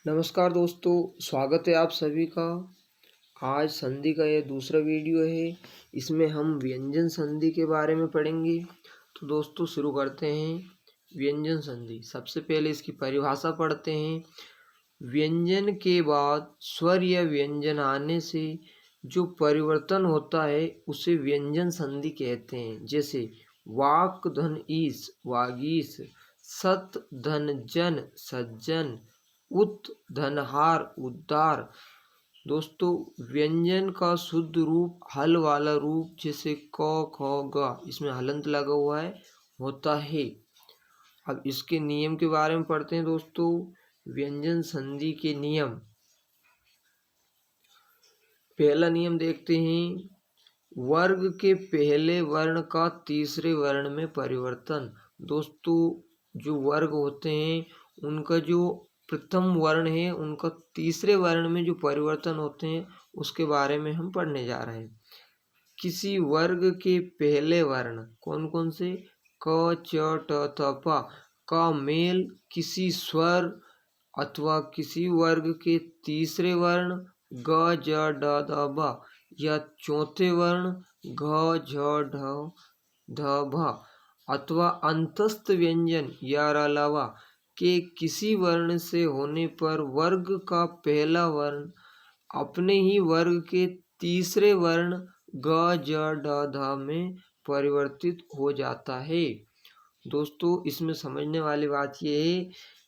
नमस्कार दोस्तों, स्वागत है आप सभी का। आज संधि का यह दूसरा वीडियो है। इसमें हम व्यंजन संधि के बारे में पढ़ेंगे। तो दोस्तों शुरू करते हैं। व्यंजन संधि, सबसे पहले इसकी परिभाषा पढ़ते हैं। व्यंजन के बाद स्वर या व्यंजन आने से जो परिवर्तन होता है उसे व्यंजन संधि कहते हैं। जैसे वाक धन ईस वागीस, सत धन जन सज्जन, उत धनहार उद्धार। दोस्तों व्यंजन का शुद्ध रूप हल वाला रूप जैसे क ख ग, इसमें हलंत लगा हुआ है होता है। अब इसके नियम के बारे में पढ़ते हैं दोस्तों। व्यंजन संधि के नियम, पहला नियम देखते हैं। वर्ग के पहले वर्ण का तीसरे वर्ण में परिवर्तन। दोस्तों जो वर्ग होते हैं उनका जो प्रथम वर्ण है उनका तीसरे वर्ण में जो परिवर्तन होते हैं उसके बारे में हम पढ़ने जा रहे हैं। किसी वर्ग के पहले वर्ण कौन कौन से, क च ट थ प का मेल किसी स्वर अथवा किसी वर्ग के तीसरे वर्ण ग ज ड ध ब या चौथे वर्ण घ झ ढ ध भ अथवा अंतस्थ व्यंजन या अलावा के किसी वर्ण से होने पर वर्ग का पहला वर्ण अपने ही वर्ग के तीसरे वर्ण ग ज ड ध में परिवर्तित हो जाता है। दोस्तों इसमें समझने वाली बात यह है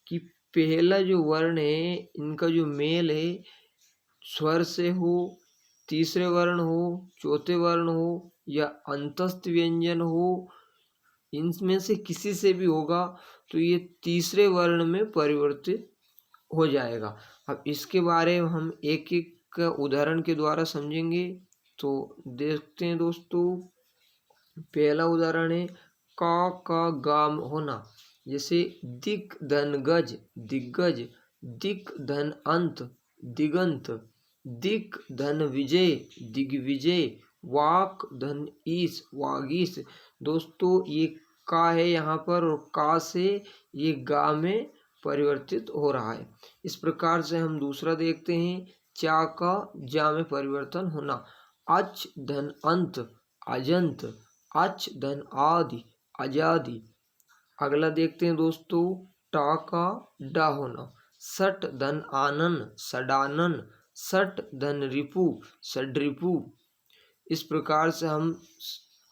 कि पहला जो वर्ण है इनका जो मेल है स्वर से हो, तीसरे वर्ण हो, चौथे वर्ण हो या अंतस्थ व्यंजन हो, इनमें से किसी से भी होगा तो ये तीसरे वर्ण में परिवर्तित हो जाएगा। अब इसके बारे में हम एक एक उदाहरण के द्वारा समझेंगे। तो देखते हैं दोस्तों। पहला उदाहरण है का गाम होना। जैसे दिक धन गज दिग्गज, दिक धन अंत दिगंत, दिक धन विजय दिग्विजय, वाक धन ईस वागीस। दोस्तों ये का है यहाँ पर और का से ये गा में परिवर्तित हो रहा है। इस प्रकार से हम दूसरा देखते हैं। चा का जा में परिवर्तन होना। अच धन अंत अजंत, अच धन आदि आजादी। अगला देखते हैं दोस्तों। टा का डा होना। सट धन आनन सडानन, सट धन रिपु सड्रिपु। इस प्रकार से हम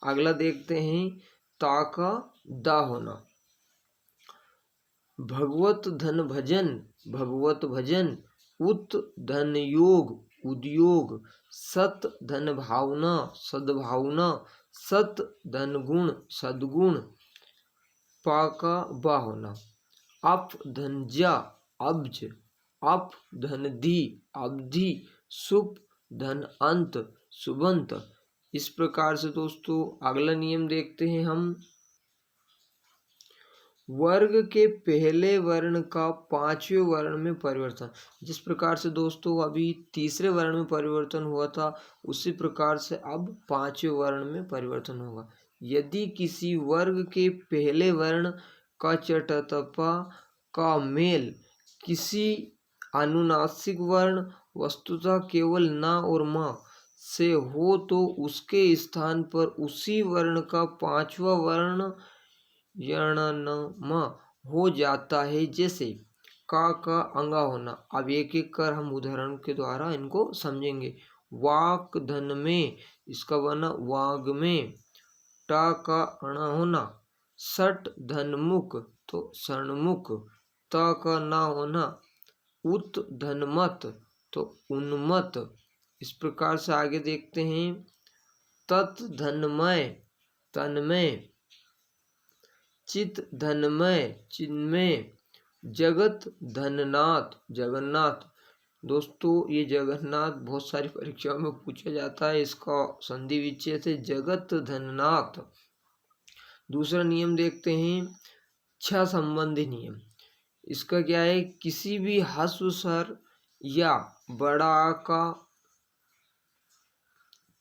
अगला देखते हैं। ता का दा होना। भगवत धन भजन भगवत भजन, उत धन योग उद्योग, सत धन भावना सद्भावना, सत धन गुण सद्गुण। पा का बा होना। अप धन जा अब्ज, अप धन धी अवधि, सुप धन अंत सुबंत। इस प्रकार से दोस्तों अगला नियम देखते हैं हम। वर्ग के पहले वर्ण का पांचवें वर्ण में परिवर्तन। जिस प्रकार से दोस्तों अभी तीसरे वर्ण में परिवर्तन हुआ था उसी प्रकार से अब पांचवें वर्ण में परिवर्तन होगा। यदि किसी वर्ग के पहले वर्ण का चटतपा का मेल किसी अनुनासिक वर्ण वस्तुतः केवल ना और म से हो तो उसके स्थान पर उसी वर्ण का पांचवा वर्ण यणनम हो जाता है। जैसे का अंगा होना। अब एक एक कर हम उदाहरण के द्वारा इनको समझेंगे। वाक धन में, इसका बना वाग में। टा का अण होना। सट धन मुख तो सणमुख। त का ना होना। उत धन मत तो उन्मत। इस प्रकार से आगे देखते हैं। तत् धनमय तन्मय, चित धनमय चिन्मय, जगत धननाथ जगन्नाथ। दोस्तों ये जगन्नाथ बहुत सारी परीक्षाओं में पूछा जाता है। इसका संधि विच्छेद है जगत धननाथ। दूसरा नियम देखते हैं। छा संबंधी नियम। इसका क्या है, किसी भी ह्रस्व स्वर या बड़ा का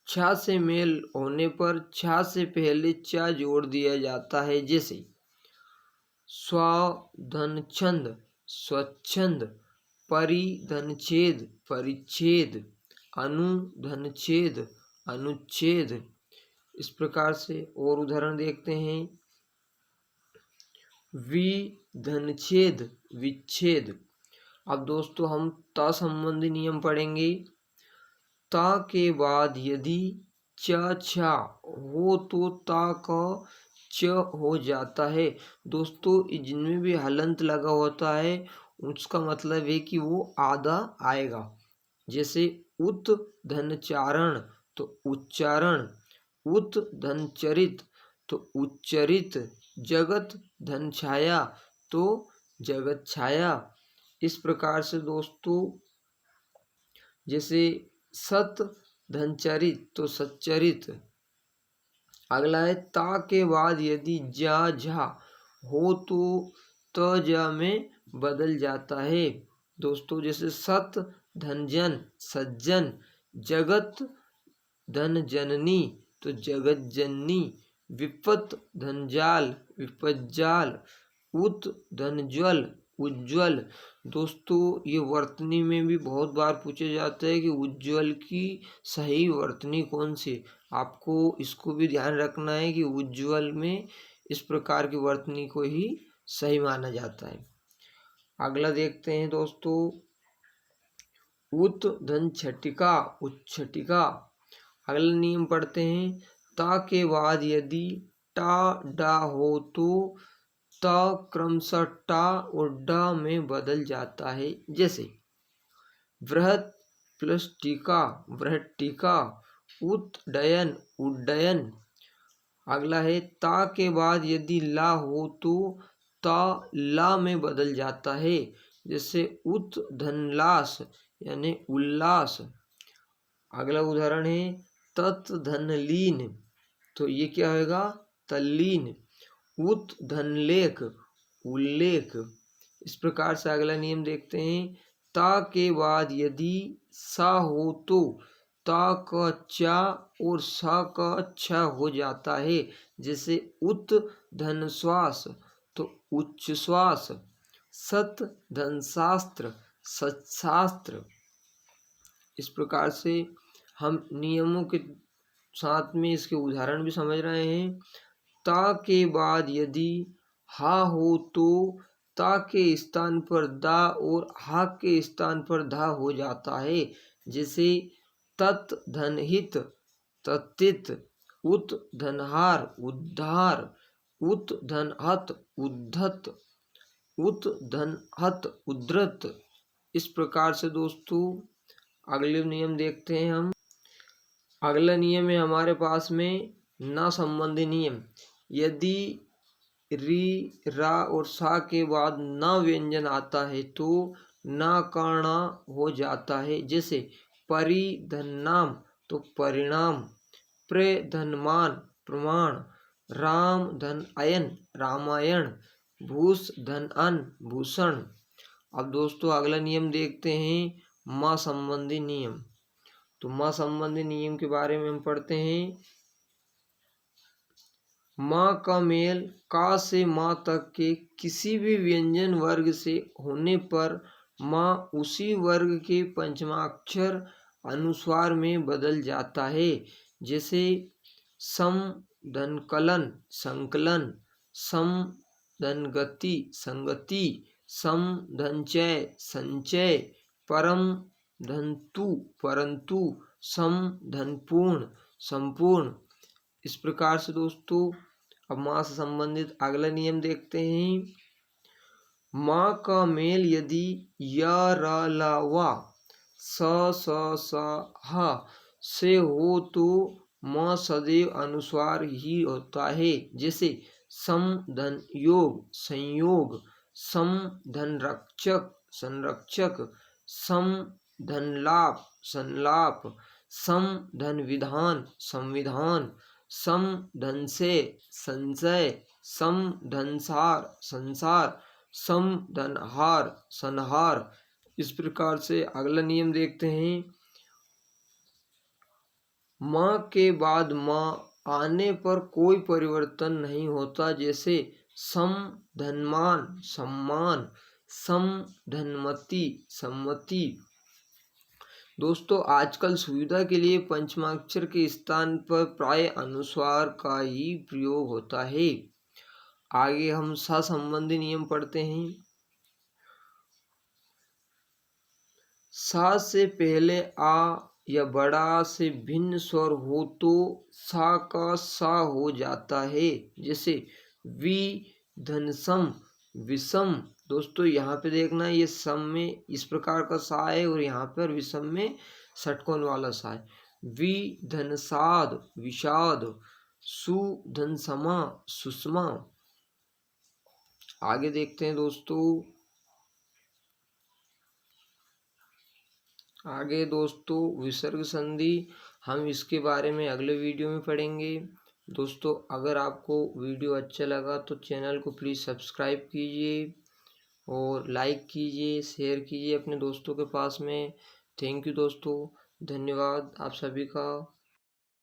छा से मेल होने पर छा से पहले चा जोड़ दिया जाता है। जैसे स्वाधन छंद स्वच्छंद, परिधनच्छेद परिच्छेद, अनुधनच्छेद अनुच्छेद। इस प्रकार से और उदाहरण देखते हैं। विधनच्छेद विच्छेद। अब दोस्तों हम ता संबंधी नियम पढ़ेंगे। ता के बाद यदि च छा हो तो ता का च हो जाता है। दोस्तों जिनमें भी हलंत लगा होता है उसका मतलब है कि वो आधा आएगा। जैसे उत धनचारण तो उच्चारण, उत धनचरित तो उच्चरित, जगत धन छाया तो जगत छाया। इस प्रकार से दोस्तों जैसे सत धनचरित तो सच्चरित। अगला है ता के बाद यदि जा झा हो तो त जा में बदल जाता है। दोस्तों जैसे सत धनजन सज्जन, जगत धन जननी तो जगत जननी, विपत धनजाल विपज्जाल, उत धनज्वल उज्ज्वल। दोस्तों ये वर्तनी में भी बहुत बार पूछे जाते हैं कि उज्ज्वल की सही वर्तनी कौन सी। आपको इसको भी ध्यान रखना है कि उज्ज्वल में इस प्रकार की वर्तनी को ही सही माना जाता है। अगला देखते हैं दोस्तों उत धन छटिका उच्छटिका। अगला नियम पढ़ते हैं। ता के बाद यदि टा डा हो तो ता क्रमशः टा और डा में बदल जाता है। जैसे बृहत प्लस टीका बृहट टीका, उद्डयन उड्डयन। अगला है ता के बाद यदि ला हो तो ता ला में बदल जाता है। जैसे उत धनलास यानी उल्लास। अगला उदाहरण है तत् धन लीन तो ये क्या होगा तल्लीन, उत धनलेख उल्लेख। इस प्रकार से अगला नियम देखते हैं। ता के बाद यदि सा हो तो ता का चा और सा का छ हो जाता है। जैसे उत धन श्वास तो उच्च श्वास, सत धन शास्त्र सत्शास्त्र। इस प्रकार से हम नियमों के साथ में इसके उदाहरण भी समझ रहे हैं। ता के बाद यदि हा हो तो ता के स्थान पर दा और हा के स्थान पर धा हो जाता है। जैसे तत् धन हित तत्तित, उत धनहार उद्धार, उत धन हत उद्धत, उत धन हत उद्धृत। इस प्रकार से दोस्तों अगले नियम देखते हैं हम। अगला नियम है हमारे पास में ना संबंधी नियम। यदि री रा और सा के बाद ना व्यंजन आता है तो ना काणा हो जाता है। जैसे परि धन नाम तो परिणाम, प्रे धन मान प्रमाण, राम धन अयन रामायण, भूष धन अन्न भूषण। अब दोस्तों अगला नियम देखते हैं माँ संबंधी नियम। तो माँ संबंधी नियम के बारे में हम पढ़ते हैं। माँ का मेल का से माँ तक के किसी भी व्यंजन वर्ग से होने पर माँ उसी वर्ग के पंचमाक्षर अनुस्वार में बदल जाता है। जैसे सम धन कलन संकलन, सम धन गति संगति, सम धन चय संचय, परम धन तु परंतु, सम धन पूर्ण संपूर्ण। इस प्रकार से दोस्तों अब माँ से संबंधित अगला नियम देखते हैं। माँ का मेल यदि या रा ला वा स स स हा से हो तो माँ सदैव अनुस्वार ही होता है। जैसे सम धन योग संयोग, सम धन रक्षक संरक्षक, सम धन लाभ संलाप, सम धन विधान संविधान, सम धन से संशय, सम धन सार संसार, सम धन हार संहार। इस प्रकार से अगला नियम देखते हैं। माँ के बाद माँ आने पर कोई परिवर्तन नहीं होता। जैसे सम धनमान सम्मान, सम धनमति सम्मति। दोस्तों आजकल सुविधा के लिए पंचमाक्षर के स्थान पर प्राय अनुस्वार का ही प्रयोग होता है। आगे हम सा संबंधी नियम पढ़ते हैं। सा से पहले आ या बड़ा से भिन्न स्वर हो तो सा का सा हो जाता है। जैसे वि धनसम विषम। दोस्तों यहाँ पे देखना, ये सम में इस प्रकार का सा है और यहाँ पर विषम में षटकोण वाला सा है। वि धनसाद विषाद, सु धनसमा सुषमा। आगे देखते हैं दोस्तों। आगे दोस्तों विसर्ग संधि, हम इसके बारे में अगले वीडियो में पढ़ेंगे। दोस्तों अगर आपको वीडियो अच्छा लगा तो चैनल को प्लीज़ सब्सक्राइब कीजिए और लाइक कीजिए, शेयर कीजिए अपने दोस्तों के पास में। थैंक यू दोस्तों, धन्यवाद आप सभी का।